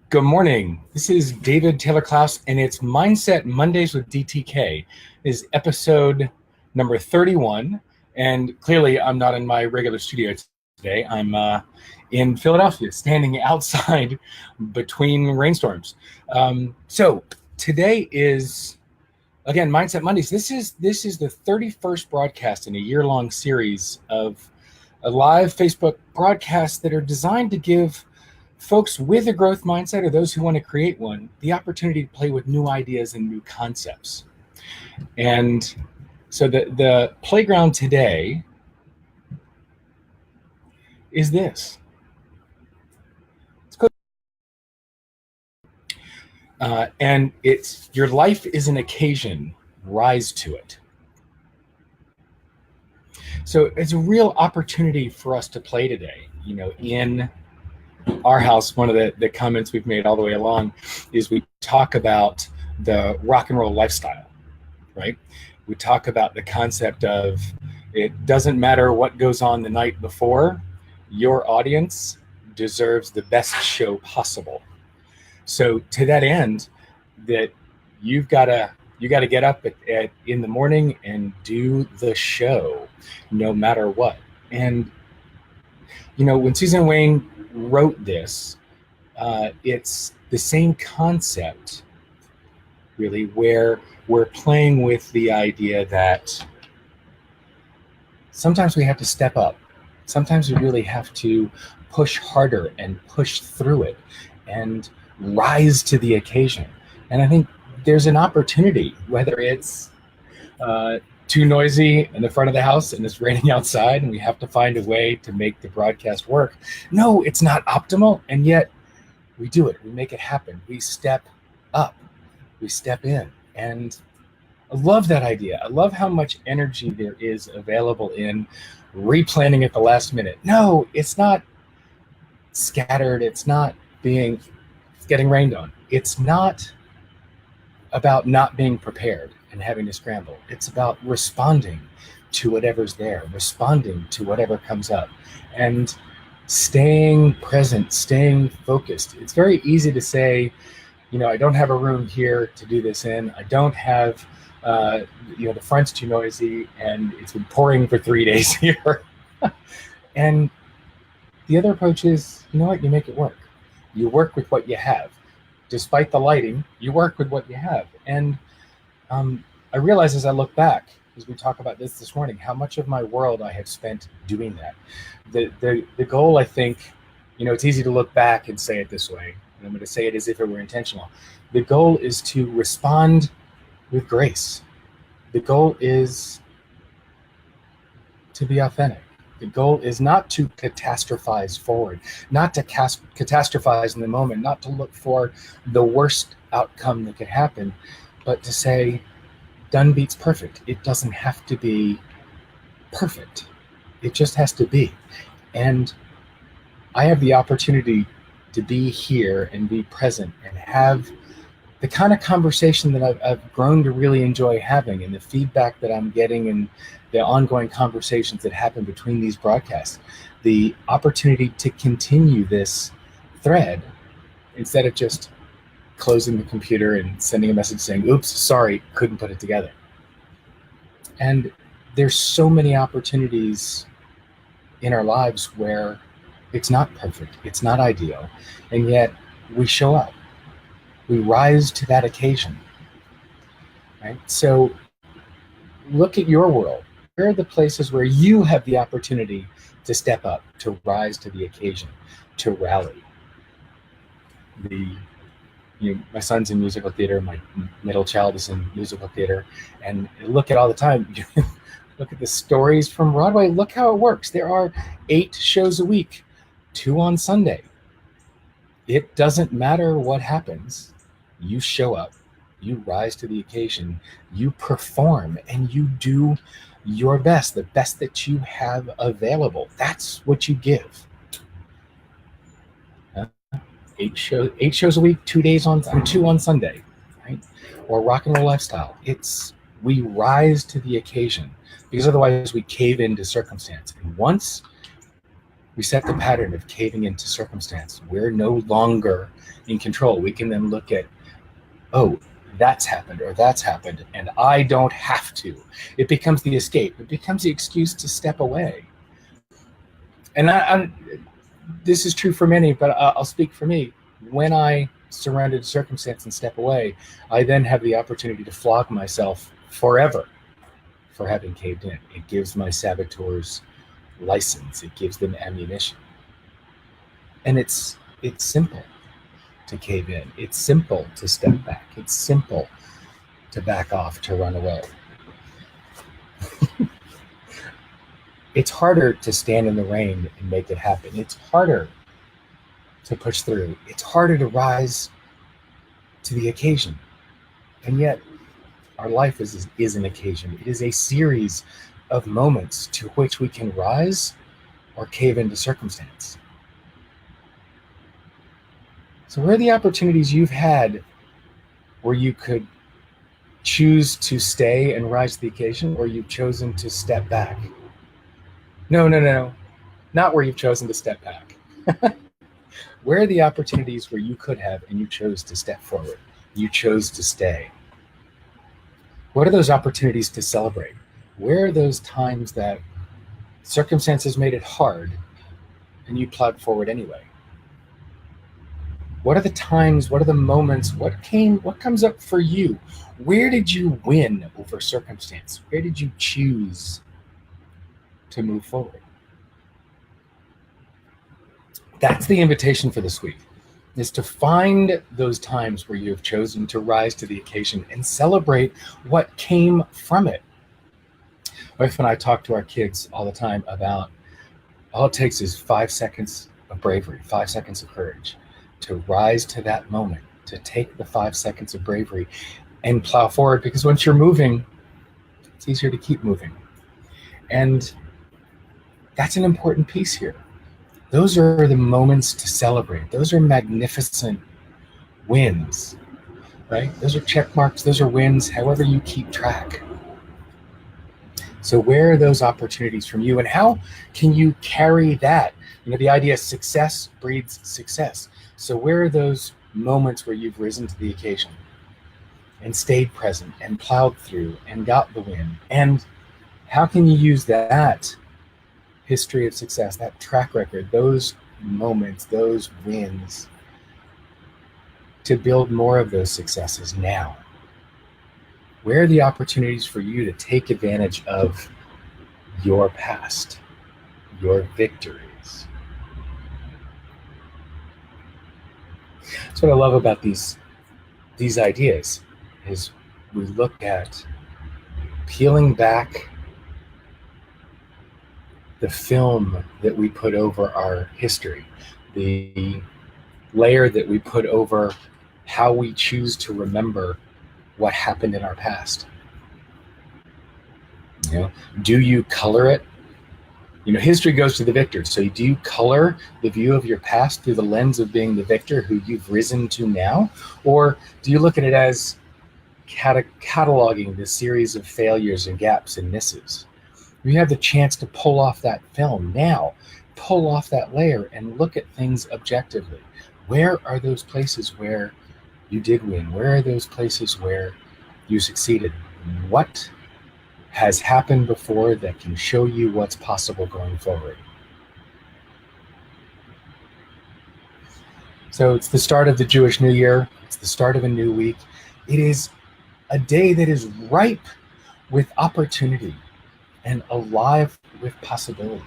Good morning. This is David Taylor Klaus, and it's Mindset Mondays with DTK. This is episode number 31, and clearly I'm not in my regular studio today. I'm in Philadelphia, standing outside between rainstorms. So today is, again, Mindset Mondays. This is the 31st broadcast in a year-long series of a live Facebook broadcasts that are designed to give folks with a growth mindset, or those who want to create one, the opportunity to play with new ideas and new concepts. And so the playground today is this. And it's your life is an occasion, rise to it. So it's a real opportunity for us to play today, in our house. One of the comments we've made all the way along is we talk about the rock and roll lifestyle, right? We talk about the concept of it doesn't matter what goes on the night before, your audience deserves the best show possible. So to that end, that you got to get up in the morning and do the show no matter what. And when Suzanne Weyn wrote this, it's the same concept, really, where we're playing with the idea that sometimes we have to step up. Sometimes we really have to push harder and push through it and rise to the occasion. And I think there's an opportunity, whether it's too noisy in the front of the house and it's raining outside and we have to find a way to make the broadcast work. No, it's not optimal, and yet we do it. We make it happen. We step up. We step in. And I love that idea. I love how much energy there is available in replanning at the last minute. No, it's not scattered. It's not getting rained on. It's not about not being prepared and having to scramble. It's about responding to whatever's there, responding to whatever comes up, and staying present, staying focused. It's very easy to say, I don't have a room here to do this in. I don't have, the front's too noisy, and it's been pouring for 3 days here. And the other approach is, you make it work. You work with what you have. Despite the lighting, you work with what you have. And I realize as I look back, as we talk about this morning, how much of my world I have spent doing that. The goal, I think, it's easy to look back and say it this way, and I'm going to say it as if it were intentional. The goal is to respond with grace. The goal is to be authentic. The goal is not to catastrophize forward, not to catastrophize in the moment, not to look for the worst outcome that could happen, but to say, done beats perfect. It doesn't have to be perfect. It just has to be. And I have the opportunity to be here and be present and have the kind of conversation that I've grown to really enjoy having, and the feedback that I'm getting and the ongoing conversations that happen between these broadcasts, the opportunity to continue this thread instead of just closing the computer and sending a message saying, oops, sorry, couldn't put it together. And there's so many opportunities in our lives where it's not perfect, it's not ideal, and yet we show up. We rise to that occasion, right? So look at your world. Where are the places where you have the opportunity to step up, to rise to the occasion, to rally? My son's in musical theater, my middle child is in musical theater, and look at all the time, look at the stories from Broadway, look how it works. There are 8 shows a week, 2 on Sunday. It doesn't matter what happens. You show up, you rise to the occasion, you perform, and you do your best, the best that you have available. That's what you give. 8 shows a week, 2 days on, 2 on Sunday, right? Or rock and roll lifestyle. We rise to the occasion, because otherwise we cave into circumstance. And once We set the pattern of caving into circumstance. We're no longer in control. We can then look at, oh, that's happened or that's happened, and I don't have to. It becomes the escape. It becomes the excuse to step away. And this is true for many, but I'll speak for me. When I surrender to circumstance and step away, I then have the opportunity to flog myself forever for having caved in. It gives my saboteurs license. It gives them ammunition. And it's simple to cave in. It's simple to step back. It's simple to back off, to run away. It's harder to stand in the rain and make it happen. It's harder to push through. It's harder to rise to the occasion. And yet, our life is an occasion. It is a series of moments to which we can rise or cave into circumstance. So where are the opportunities you've had where you could choose to stay and rise to the occasion, or you've chosen to step back? No. Not where you've chosen to step back. Where are the opportunities where you could have and you chose to step forward? You chose to stay. What are those opportunities to celebrate? Where are those times that circumstances made it hard and you plowed forward anyway? What are the times, what are the moments, what comes up for you? Where did you win over circumstance? Where did you choose to move forward? That's the invitation for this week, is to find those times where you have chosen to rise to the occasion and celebrate what came from it. My wife and I talk to our kids all the time about all it takes is 5 seconds of bravery, 5 seconds of courage to rise to that moment, to take the 5 seconds of bravery and plow forward, because once you're moving, it's easier to keep moving. And that's an important piece here. Those are the moments to celebrate. Those are magnificent wins, right? Those are check marks. Those are wins, however you keep track. So where are those opportunities from you, and how can you carry that? The idea of success breeds success. So where are those moments where you've risen to the occasion and stayed present and plowed through and got the win? And how can you use that history of success, that track record, those moments, those wins, to build more of those successes now? Where are the opportunities for you to take advantage of your past, your victories? That's what I love about these ideas, is we look at peeling back the film that we put over our history, the layer that we put over how we choose to remember what happened in our past. Do you color it? History goes to the victor. So do you color the view of your past through the lens of being the victor who you've risen to now? Or do you look at it as cataloging the series of failures and gaps and misses? You have the chance to pull off that film now, pull off that layer and look at things objectively. Where are those places where you did win? Where are those places where you succeeded? What has happened before that can show you what's possible going forward? So it's the start of the Jewish New Year. It's the start of a new week. It is a day that is ripe with opportunity and alive with possibility.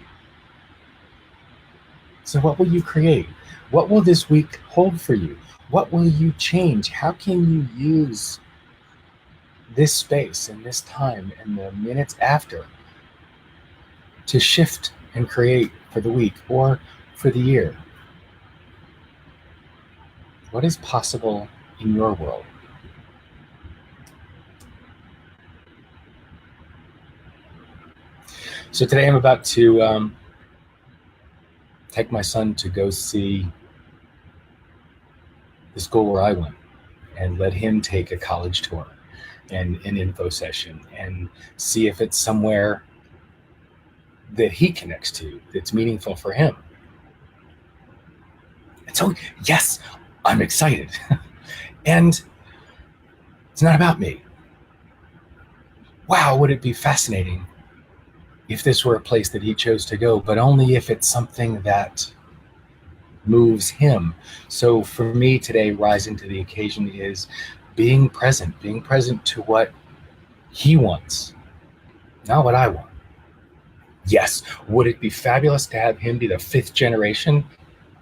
So what will you create? What will this week hold for you? What will you change? How can you use this space and this time and the minutes after to shift and create for the week or for the year? What is possible in your world? So today I'm about to take my son to go see the school where I went and let him take a college tour and an info session and see if it's somewhere that he connects to that's meaningful for him. So, yes, I'm excited. And it's not about me. Wow, would it be fascinating if this were a place that he chose to go, but only if it's something that moves him. So for me today, rising to the occasion is being present to what he wants, not what I want. Yes, would it be fabulous to have him be the fifth generation?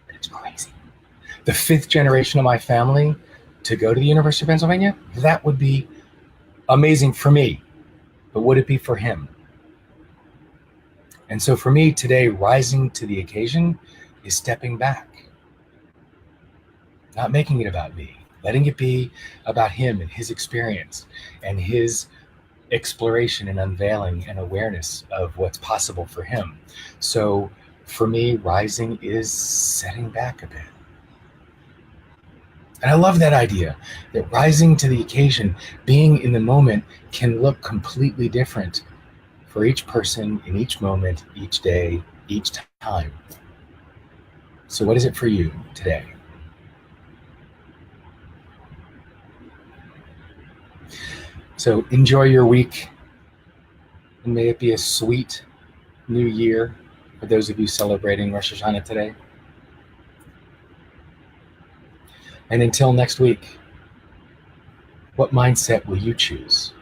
It's crazy. The fifth generation of my family to go to the University of Pennsylvania? That would be amazing for me. But would it be for him? And so for me today, rising to the occasion is stepping back, not making it about me, letting it be about him and his experience and his exploration and unveiling and awareness of what's possible for him. So for me, rising is setting back a bit. And I love that idea that rising to the occasion, being in the moment, can look completely different for each person in each moment, each day, each time. So what is it for you today? So enjoy your week, and may it be a sweet new year for those of you celebrating Rosh Hashanah today. And until next week, what mindset will you choose?